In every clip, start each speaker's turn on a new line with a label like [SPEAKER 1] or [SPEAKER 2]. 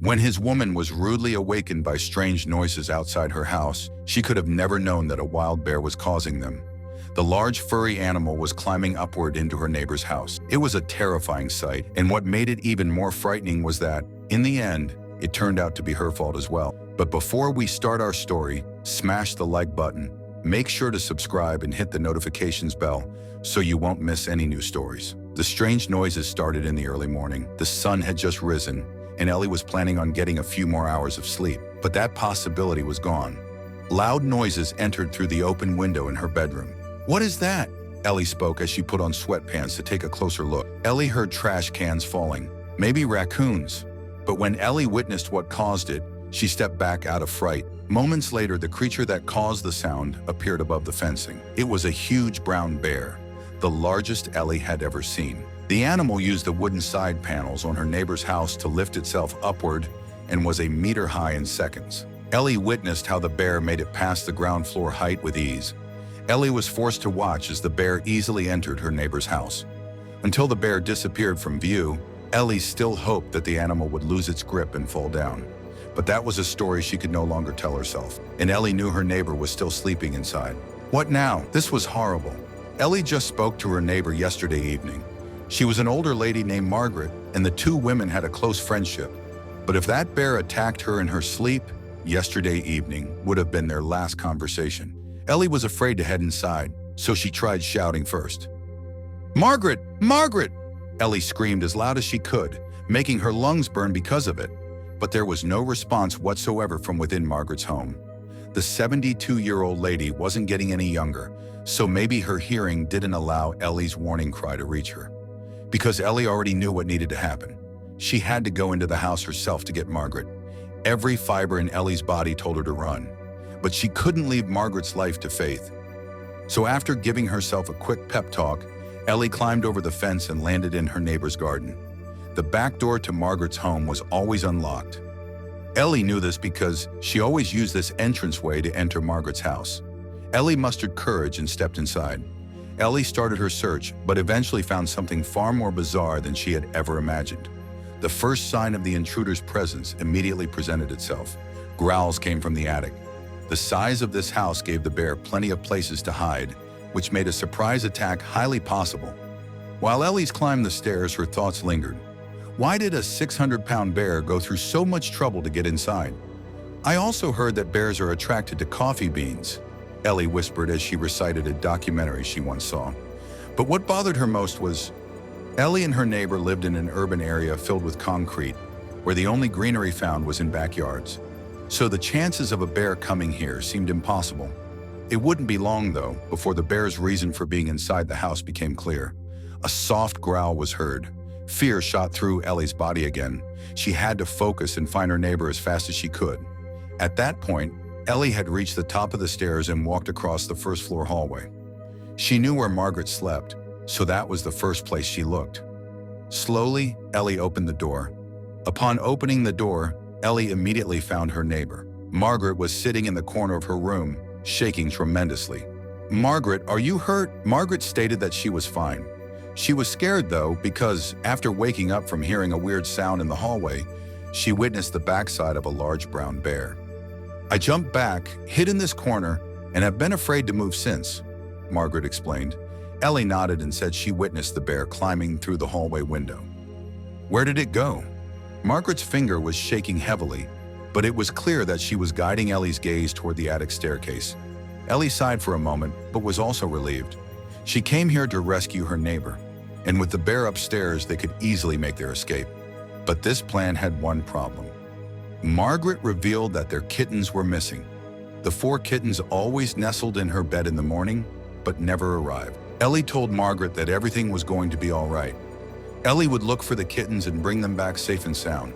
[SPEAKER 1] When his woman was rudely awakened by strange noises outside her house, she could have never known that a wild bear was causing them. The large furry animal was climbing upward into her neighbor's house. It was a terrifying sight, and what made it even more frightening was that, in the end, it turned out to be her fault as well. But before we start our story, smash the like button, make sure to subscribe and hit the notifications bell so you won't miss any new stories. The strange noises started in the early morning. The sun had just risen, and Ellie was planning on getting a few more hours of sleep, but that possibility was gone. Loud noises entered through the open window in her bedroom. "What is that?" Ellie spoke as she put on sweatpants to take a closer look. Ellie heard trash cans falling, maybe raccoons. But when Ellie witnessed what caused it, she stepped back out of fright. Moments later, the creature that caused the sound appeared above the fencing. It was a huge brown bear, the largest Ellie had ever seen. The animal used the wooden side panels on her neighbor's house to lift itself upward and was a meter high in seconds. Ellie witnessed how the bear made it past the ground floor height with ease. Ellie was forced to watch as the bear easily entered her neighbor's house. Until the bear disappeared from view, Ellie still hoped that the animal would lose its grip and fall down. But that was a story she could no longer tell herself, and Ellie knew her neighbor was still sleeping inside. What now? This was horrible. Ellie just spoke to her neighbor yesterday evening. She was an older lady named Margaret, and the two women had a close friendship. But if that bear attacked her in her sleep, yesterday evening would have been their last conversation. Ellie was afraid to head inside, so she tried shouting first. "Margaret! Margaret!" Ellie screamed as loud as she could, making her lungs burn because of it. But there was no response whatsoever from within Margaret's home. The 72-year-old lady wasn't getting any younger, so maybe her hearing didn't allow Ellie's warning cry to reach her. Because Ellie already knew what needed to happen. She had to go into the house herself to get Margaret. Every fiber in Ellie's body told her to run. But she couldn't leave Margaret's life to Faith. So after giving herself a quick pep talk, Ellie climbed over the fence and landed in her neighbor's garden. The back door to Margaret's home was always unlocked. Ellie knew this because she always used this entranceway to enter Margaret's house. Ellie mustered courage and stepped inside. Ellie started her search, but eventually found something far more bizarre than she had ever imagined. The first sign of the intruder's presence immediately presented itself. Growls came from the attic. The size of this house gave the bear plenty of places to hide, which made a surprise attack highly possible. While Ellie's climbed the stairs, her thoughts lingered. Why did a 600-pound bear go through so much trouble to get inside? "I also heard that bears are attracted to coffee beans," Ellie whispered as she recited a documentary she once saw. But what bothered her most was, Ellie and her neighbor lived in an urban area filled with concrete, where the only greenery found was in backyards. So the chances of a bear coming here seemed impossible. It wouldn't be long, though, before the bear's reason for being inside the house became clear. A soft growl was heard. Fear shot through Ellie's body again. She had to focus and find her neighbor as fast as she could. At that point, Ellie had reached the top of the stairs and walked across the first floor hallway. She knew where Margaret slept, so that was the first place she looked. Slowly, Ellie opened the door. Upon opening the door, Ellie immediately found her neighbor. Margaret was sitting in the corner of her room, shaking tremendously. "Margaret, are you hurt?" Margaret stated that she was fine. She was scared, though, because after waking up from hearing a weird sound in the hallway, she witnessed the backside of a large brown bear. "I jumped back, hid in this corner, and have been afraid to move since," Margaret explained. Ellie nodded and said she witnessed the bear climbing through the hallway window. "Where did it go?" Margaret's finger was shaking heavily, but it was clear that she was guiding Ellie's gaze toward the attic staircase. Ellie sighed for a moment, but was also relieved. She came here to rescue her neighbor, and with the bear upstairs, they could easily make their escape. But this plan had one problem. Margaret revealed that their kittens were missing. The 4 kittens always nestled in her bed in the morning, but never arrived. Ellie told Margaret that everything was going to be all right. Ellie would look for the kittens and bring them back safe and sound.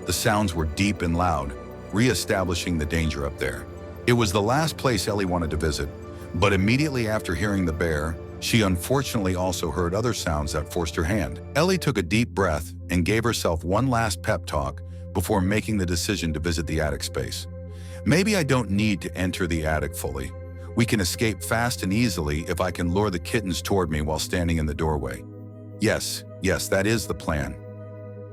[SPEAKER 1] The sounds were deep and loud, re-establishing the danger up there. It was the last place Ellie wanted to visit, but immediately after hearing the bear, she unfortunately also heard other sounds that forced her hand. Ellie took a deep breath and gave herself one last pep talk before making the decision to visit the attic space. "Maybe I don't need to enter the attic fully. We can escape fast and easily if I can lure the kittens toward me while standing in the doorway." Yes, that is the plan.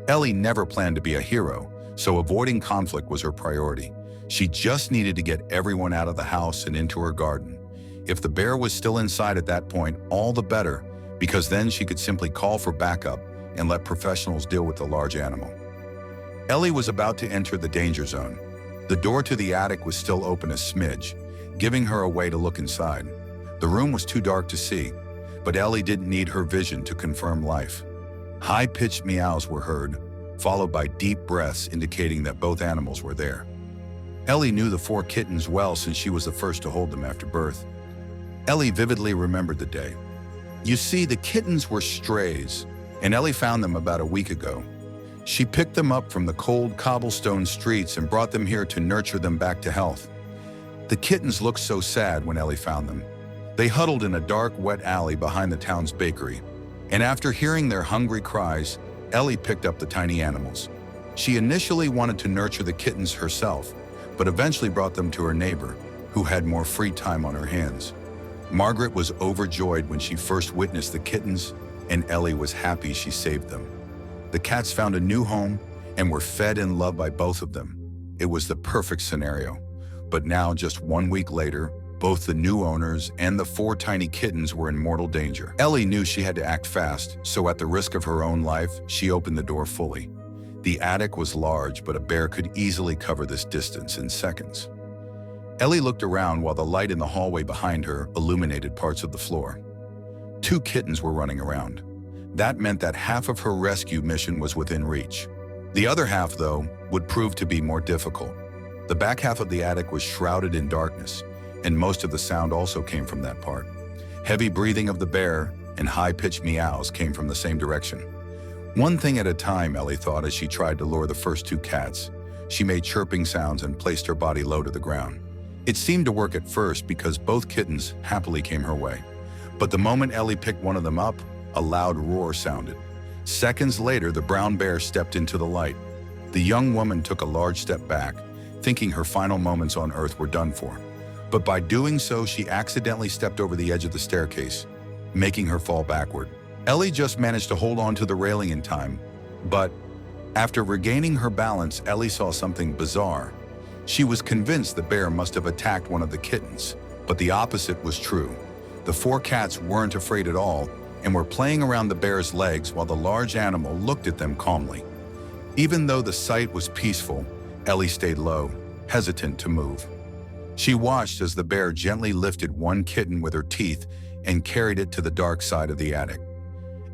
[SPEAKER 1] Ellie never planned to be a hero, so avoiding conflict was her priority. She just needed to get everyone out of the house and into her garden. If the bear was still inside at that point, all the better, because then she could simply call for backup and let professionals deal with the large animal. Ellie was about to enter the danger zone. The door to the attic was still open a smidge, giving her a way to look inside. The room was too dark to see, but Ellie didn't need her vision to confirm life. High-pitched meows were heard, followed by deep breaths indicating that both animals were there. Ellie knew the 4 kittens well since she was the first to hold them after birth. Ellie vividly remembered the day. You see, the kittens were strays, and Ellie found them about a week ago. She picked them up from the cold cobblestone streets and brought them here to nurture them back to health. The kittens looked so sad when Ellie found them. They huddled in a dark, wet alley behind the town's bakery, and after hearing their hungry cries, Ellie picked up the tiny animals. She initially wanted to nurture the kittens herself, but eventually brought them to her neighbor, who had more free time on her hands. Margaret was overjoyed when she first witnessed the kittens, and Ellie was happy she saved them. The cats found a new home and were fed and loved by both of them. It was the perfect scenario. But now, just 1 week later, both the new owners and the 4 tiny kittens were in mortal danger. Ellie knew she had to act fast, so at the risk of her own life, she opened the door fully. The attic was large, but a bear could easily cover this distance in seconds. Ellie looked around while the light in the hallway behind her illuminated parts of the floor. 2 kittens were running around. That meant that half of her rescue mission was within reach. The other half, though, would prove to be more difficult. The back half of the attic was shrouded in darkness, and most of the sound also came from that part. Heavy breathing of the bear and high-pitched meows came from the same direction. One thing at a time, Ellie thought as she tried to lure the first 2 cats. She made chirping sounds and placed her body low to the ground. It seemed to work at first because both kittens happily came her way. But the moment Ellie picked one of them up, a loud roar sounded. Seconds later, the brown bear stepped into the light. The young woman took a large step back, thinking her final moments on Earth were done for. But by doing so, she accidentally stepped over the edge of the staircase, making her fall backward. Ellie just managed to hold on to the railing in time, but after regaining her balance, Ellie saw something bizarre. She was convinced the bear must have attacked one of the kittens, but the opposite was true. The 4 cats weren't afraid at all and were playing around the bear's legs while the large animal looked at them calmly. Even though the sight was peaceful, Ellie stayed low, hesitant to move. She watched as the bear gently lifted one kitten with her teeth and carried it to the dark side of the attic.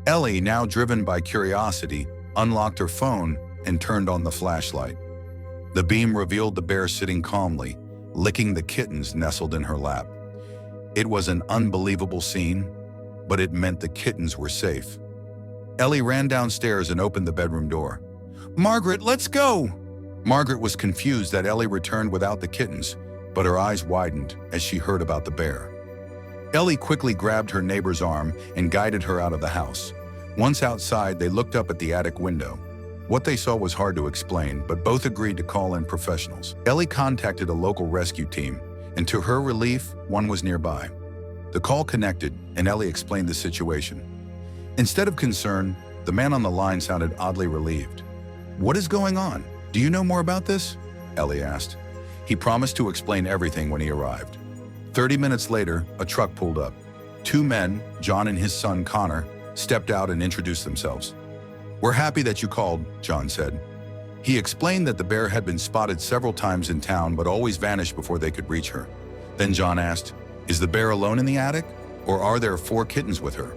[SPEAKER 1] Ellie, now driven by curiosity, unlocked her phone and turned on the flashlight. The beam revealed the bear sitting calmly, licking the kittens nestled in her lap. It was an unbelievable scene, but it meant the kittens were safe. Ellie ran downstairs and opened the bedroom door. "Margaret, let's go!" Margaret was confused that Ellie returned without the kittens, but her eyes widened as she heard about the bear. Ellie quickly grabbed her neighbor's arm and guided her out of the house. Once outside, they looked up at the attic window. What they saw was hard to explain, but both agreed to call in professionals. Ellie contacted a local rescue team, and to her relief, one was nearby. The call connected, and Ellie explained the situation. Instead of concern, the man on the line sounded oddly relieved. "What is going on? Do you know more about this?" Ellie asked. He promised to explain everything when he arrived. 30 minutes later, a truck pulled up. 2 men, John and his son Connor, stepped out and introduced themselves. "We're happy that you called," John said. He explained that the bear had been spotted several times in town but always vanished before they could reach her. Then John asked, "Is the bear alone in the attic, or are there 4 kittens with her?"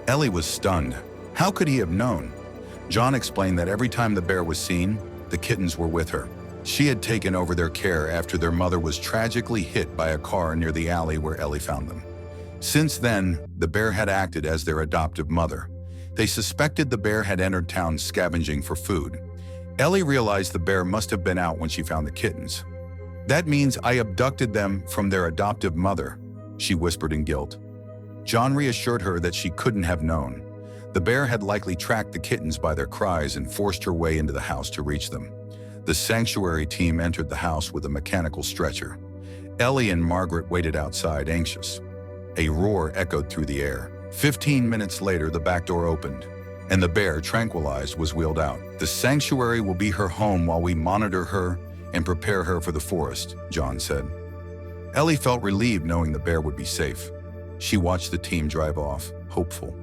[SPEAKER 1] Ellie was stunned. How could he have known? John explained that every time the bear was seen, the kittens were with her. She had taken over their care after their mother was tragically hit by a car near the alley where Ellie found them. Since then, the bear had acted as their adoptive mother. They suspected the bear had entered town scavenging for food. Ellie realized the bear must have been out when she found the kittens. "That means I abducted them from their adoptive mother," she whispered in guilt. John reassured her that she couldn't have known. The bear had likely tracked the kittens by their cries and forced her way into the house to reach them. The sanctuary team entered the house with a mechanical stretcher. Ellie and Margaret waited outside, anxious. A roar echoed through the air. 15 minutes later, the back door opened. and the bear, tranquilized, was wheeled out. "The sanctuary will be her home while we monitor her and prepare her for the forest," John said. Ellie felt relieved knowing the bear would be safe. She watched the team drive off, hopeful.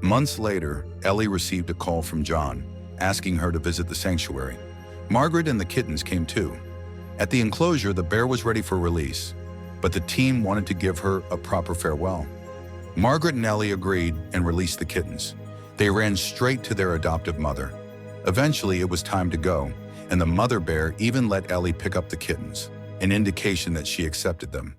[SPEAKER 1] Months later, Ellie received a call from John, asking her to visit the sanctuary. Margaret and the kittens came too. At the enclosure, the bear was ready for release, but the team wanted to give her a proper farewell. Margaret and Ellie agreed and released the kittens. They ran straight to their adoptive mother. Eventually, it was time to go, and the mother bear even let Ellie pick up the kittens, an indication that she accepted them.